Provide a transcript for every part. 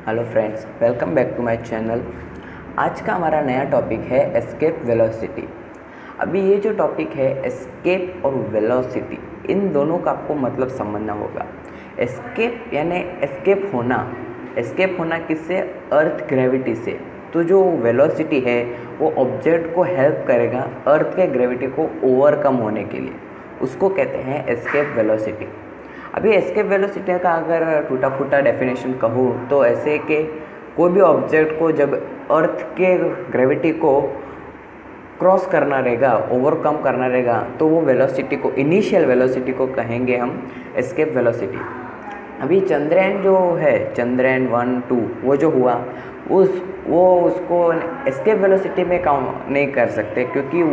Hello friends, welcome back to my channel. आज का हमारा नया टॉपिक है एस्केप वेलोसिटी। अभी ये जो टॉपिक है एस्केप और वेलोसिटी, इन दोनों का आपको मतलब समझना होगा। एस्केप यानी एस्केप होना किससे? अर्थ ग्रेविटी से। तो जो वेलोसिटी है वो ऑब्जेक्ट को हेल्प करेगा अर्थ के ग्रेविटी को ओवरकम होने के लिए, उसको कहते हैं एस्केप वेलोसिटी। अभी एस्केप वेलोसिटी का अगर टूटा फूटा डेफिनेशन कहूँ तो ऐसे कि कोई भी ऑब्जेक्ट को जब अर्थ के ग्रेविटी को क्रॉस करना रहेगा, ओवरकम करना रहेगा, तो वो वेलोसिटी को, इनिशियल वेलोसिटी को कहेंगे हम एस्केप वेलोसिटी। अभी चंद्रयान जो है, चंद्रयान 1, 2 वो जो हुआ उसको एस्केप वेलोसिटी में काउंट नहीं कर सकते, क्योंकि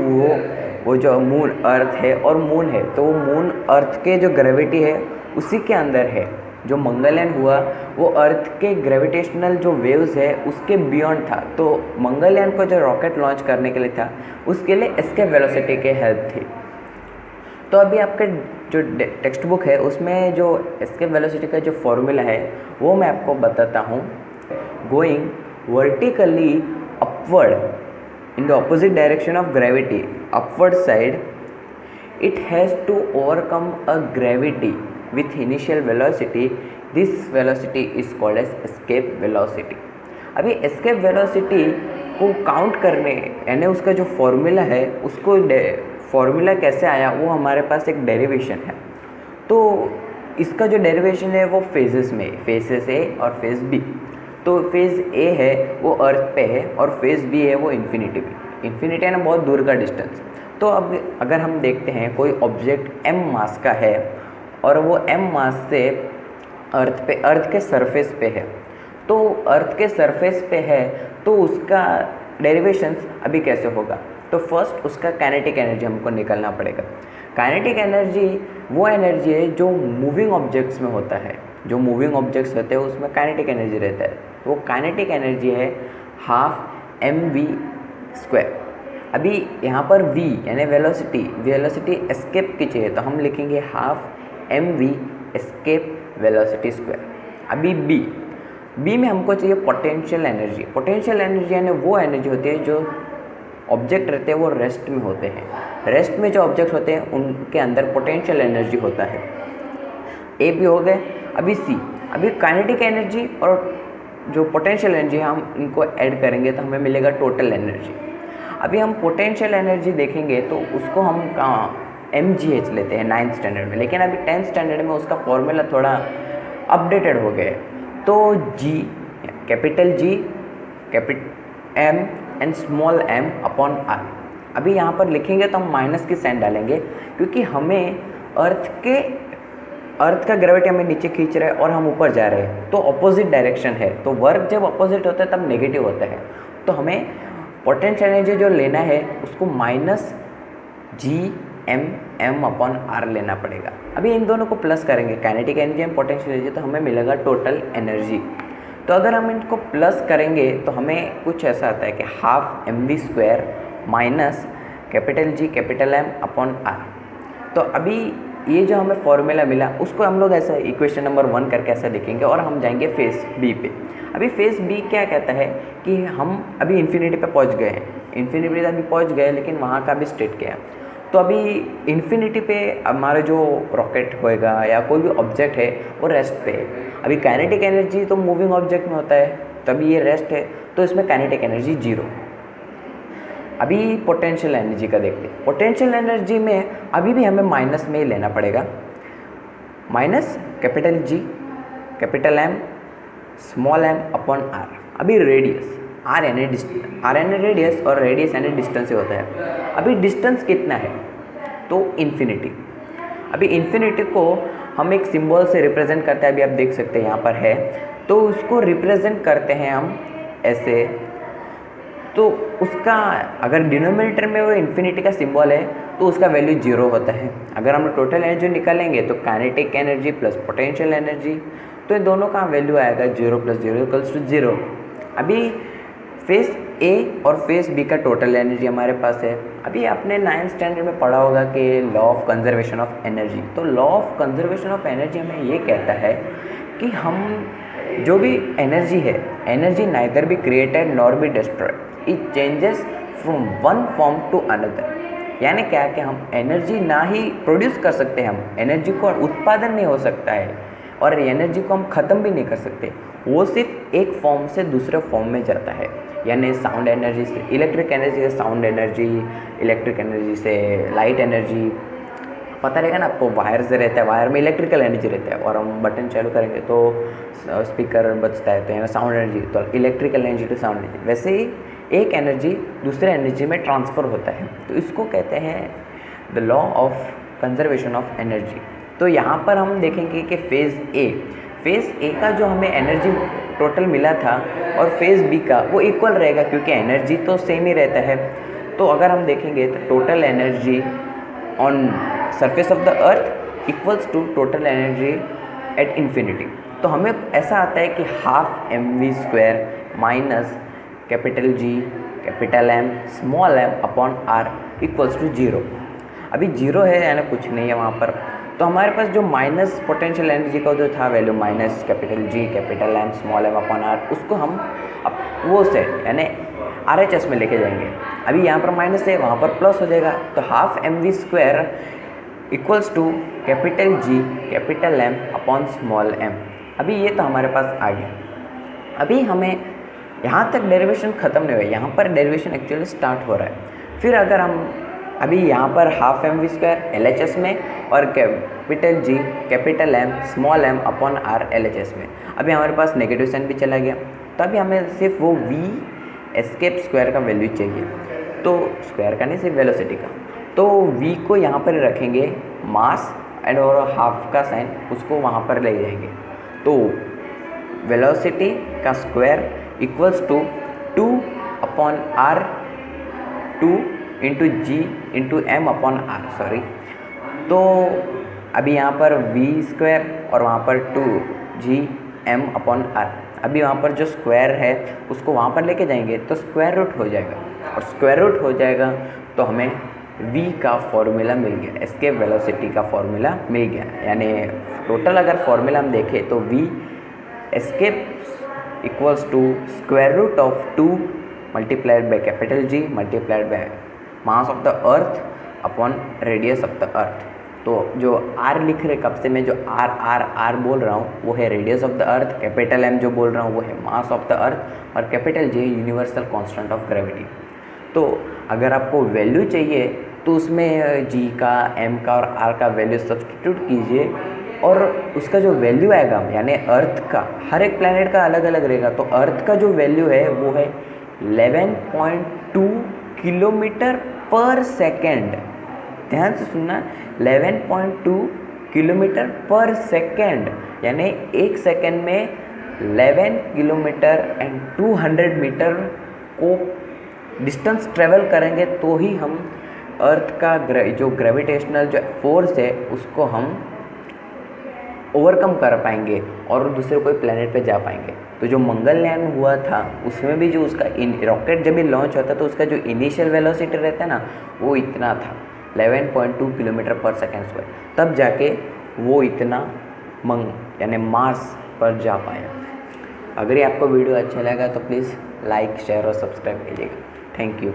वो जो मून अर्थ है और मून है, तो वो मून अर्थ के जो ग्रेविटी है उसी के अंदर है। जो मंगलयान हुआ वो अर्थ के ग्रेविटेशनल जो वेव्स है उसके बियॉन्ड था, तो मंगलयान को जो रॉकेट लॉन्च करने के लिए था उसके लिए एस्केप वेलोसिटी की हेल्प थी। तो अभी आपके जो टेक्स्ट बुक है उसमें जो एस्केप वेलोसिटी का जो फॉर्मूला है वो मैं आपको बताता हूँ। Going vertically upward in the opposite direction of gravity, upward side, it has to overcome a gravity with initial velocity. This velocity is called as escape velocity. अभी escape velocity को काउंट करने यानी उसका जो फॉर्मूला है, उसको formula कैसे आया वो हमारे पास एक डेरिवेशन है। तो इसका जो डेरिवेशन है वो फेजेस में, फेजेस ए और फेज बी। तो फेज़ ए है वो अर्थ पे है और फेज़ बी है वो इन्फिनिटी पे। इन्फिनिटी है ना, बहुत दूर का डिस्टेंस। तो अब अगर हम देखते हैं कोई ऑब्जेक्ट m मास का है और वो m मास से अर्थ के सरफेस पे है, तो अर्थ के सरफेस पे है तो उसका डेरिवेशंस अभी कैसे होगा? तो फर्स्ट उसका काइनेटिक एनर्जी हमको निकालना पड़ेगा। काइनेटिक एनर्जी वो एनर्जी है जो मूविंग ऑब्जेक्ट्स में होता है। जो मूविंग ऑब्जेक्ट्स होते हैं उसमें काइनेटिक एनर्जी रहता है, वो काइनेटिक एनर्जी है 12mv²। अभी यहाँ पर v यानी वेलोसिटी एस्केप की चाहिए, तो हम लिखेंगे 12mv एस्केप वेलोसिटी स्क्वायर। अभी b में हमको चाहिए पोटेंशियल एनर्जी। पोटेंशियल एनर्जी यानी वो एनर्जी होती है जो ऑब्जेक्ट रहते हैं वो रेस्ट में होते हैं। रेस्ट में जो ऑब्जेक्ट होते हैं उनके अंदर पोटेंशियल एनर्जी होता है। ए भी हो गए। अभी सी, अभी काइनेटिक एनर्जी और जो पोटेंशियल एनर्जी है हम इनको ऐड करेंगे तो हमें मिलेगा टोटल एनर्जी। अभी हम पोटेंशियल एनर्जी देखेंगे तो उसको हम mgh लेते हैं 9th स्टैंडर्ड में, लेकिन अभी 10th स्टैंडर्ड में उसका फॉर्मूला थोड़ा अपडेटेड हो गया है। तो G, capital G, capital M and small m upon r। अभी यहाँ पर लिखेंगे तो हम माइनस की साइन डालेंगे, क्योंकि हमें अर्थ का ग्रेविटी हमें नीचे खींच रहा है और हम ऊपर जा रहे हैं, तो अपोजिट डायरेक्शन है। तो वर्क जब अपोजिट होता है तब नेगेटिव होता है। तो हमें पोटेंशियल एनर्जी जो लेना है उसको माइनस GM अपॉन R लेना पड़ेगा। अभी इन दोनों को प्लस करेंगे, kinetic energy and potential energy, तो हमें मिलेगा टोटल एनर्जी। तो अगर हम इनको प्लस करेंगे तो हमें कुछ ऐसा आता है कि 12mv² minus capital G capital M upon R। तो अभी ये जो हमें फॉर्मूला मिला उसको हम लोग ऐसा इक्वेशन नंबर 1 करके ऐसा लिखेंगे और हम जाएंगे फेस बी पे। अभी फेस बी क्या कहता है कि हम अभी इन्फिनिटी पे पहुंच गए हैं, इन्फिनिटी पे अभी पहुंच गए, लेकिन वहाँ का भी स्टेट क्या है? तो अभी इन्फिनिटी पे हमारा जो रॉकेट होएगा या कोई भी ऑब्जेक्ट है वो रेस्ट पे है। अभी काइनेटिक एनर्जी तो मूविंग ऑब्जेक्ट में होता है, तभी ये रेस्ट है, तो इसमें काइनेटिक एनर्जी 0। अभी पोटेंशियल एनर्जी का देखते हैं। पोटेंशियल एनर्जी में अभी भी हमें माइनस में ही लेना पड़ेगा, minus capital G capital M small m upon r। अभी रेडियस r यानी रेडियस और रेडियस यानी डिस्टेंस ही होता है। अभी डिस्टेंस कितना है? तो इन्फिनिटी। अभी इन्फिनिटी को हम एक सिंबल से रिप्रेजेंट करते हैं, अभी आप देख सकते हैं यहाँ पर है, तो उसको रिप्रेजेंट करते हैं हम ऐसे। तो उसका अगर डिनोमिनेटर में वो इन्फिनिटी का सिंबल है तो उसका वैल्यू 0 होता है। अगर हम टोटल एनर्जी निकालेंगे तो kinetic energy plus potential energy, तो इन दोनों का वैल्यू आएगा 0 + 0 = 0। अभी फेस ए और फेस बी का टोटल एनर्जी हमारे पास है। अभी आपने 9th स्टैंडर्ड में पढ़ा होगा कि law of conservation of energy. तो law of conservation of energy हमें ये कहता है कि हम जो भी एनर्जी है, energy neither be created nor be destroyed, it changes from one form to another. यानी क्या कि हम एनर्जी ना ही प्रोड्यूस कर सकते, हम एनर्जी को उत्पादन नहीं हो सकता है और एनर्जी को हम ख़त्म भी नहीं कर सकते, वो सिर्फ एक फॉर्म से दूसरे फॉर्म में जाता है। यानी साउंड एनर्जी से इलेक्ट्रिक एनर्जी से साउंड एनर्जी, इलेक्ट्रिक एनर्जी से लाइट एनर्जी, पता रहेगा ना आपको, वायर से रहता है, वायर में इलेक्ट्रिकल एनर्जी रहता है और हम बटन चालू करेंगे तो स्पीकर बजता है, तो यहाँ साउंड एनर्जी, तो electrical energy to sound energy. वैसे ही एक एनर्जी दूसरे एनर्जी में ट्रांसफ़र होता है, तो इसको कहते हैं the law of conservation of energy. तो यहाँ पर हम देखेंगे कि फेज़ ए का जो हमें एनर्जी टोटल मिला था और फेज़ बी का वो इक्वल रहेगा, क्योंकि एनर्जी तो सेम ही रहता है। तो अगर हम देखेंगे तो total energy on surface of the earth equals to total energy at infinity. तो हमें ऐसा आता है कि half mv² minus capital G capital M small m upon R equals to 0। अभी 0 है यानी कुछ नहीं है वहाँ पर, तो हमारे पास जो माइनस पोटेंशियल एनर्जी का जो था value minus capital G capital M small m upon R, उसको हम अब वो सेट यानी RHS में लेके जाएंगे। अभी यहाँ पर माइनस है, वहाँ पर प्लस हो जाएगा, तो half mv² equals to capital G capital M upon small m। अभी ये तो हमारे पास आ गया। अभी हमें यहाँ तक डेरिवेशन ख़त्म नहीं हुआ, यहाँ पर डेरिवेशन एक्चुअली स्टार्ट हो रहा है। फिर अगर हम अभी यहाँ पर हाफ mv² LHS में और capital G capital M small m upon R LHS में, अभी हमारे पास नेगेटिव साइन भी चला गया, तभी हमें सिर्फ वो v एस्केप स्क्वायर का वैल्यू चाहिए, तो स्क्वायर का नहीं सिर्फ वेलोसिटी का। तो v को यहाँ पर रखेंगे, मास एंड और हाफ का साइन उसको वहाँ पर ले जाएंगे, तो वेलोसिटी का square equals to 2 upon R 2 into G into M upon R, sorry. तो अभी यहाँ पर v² और वहाँ पर 2G M अपॉन R। अभी वहाँ पर जो स्क्वायर है उसको वहाँ पर लेके जाएंगे तो स्क्वायर रूट हो जाएगा, और स्क्वायर रूट हो जाएगा तो हमें v का फॉर्मूला मिल गया, एस्केप वेलोसिटी का फॉर्मूला मिल गया। यानी टोटल अगर फॉर्मूला हम देखें तो v escape equals to square root of 2 multiplied by capital G multiplied by mass of the earth upon radius of the earth. तो जो R लिख रहे कब से मैं जो R बोल रहा हूँ वो है radius of the earth, capital M जो बोल रहा हूँ वो है मास ऑफ द अर्थ, और capital J universal constant of gravity. तो अगर आपको वैल्यू चाहिए तो उसमें G का, M का और R का वैल्यू सब्सटीट्यूट कीजिए, और उसका जो वैल्यू आएगा यानी अर्थ का, हर एक प्लैनेट का अलग अलग रहेगा, तो अर्थ का जो वैल्यू है वो है 11.2 किलोमीटर पर सेकेंड। ध्यान से सुनना, 11.2 किलोमीटर पर सेकेंड, यानी एक सेकेंड में 11 किलोमीटर एंड 200 मीटर को डिस्टेंस ट्रेवल करेंगे तो ही हम अर्थ का जो ग्रेविटेशनल जो फोर्स है उसको हम ओवरकम कर पाएंगे और दूसरे कोई प्लेनेट पे जा पाएंगे। तो जो मंगलयान हुआ था उसमें भी जो उसका रॉकेट जब भी लॉन्च होता तो उसका जो इनिशियल वेलोसिटी रहता है ना वो इतना था 11.2 किलोमीटर पर सेकेंड स्क्वायर, तब जाके वो इतना यानी मार्स पर जा पाया। अगर ये आपको वीडियो अच्छा लगा तो प्लीज़ लाइक शेयर और सब्सक्राइब कीजिएगा। Thank you.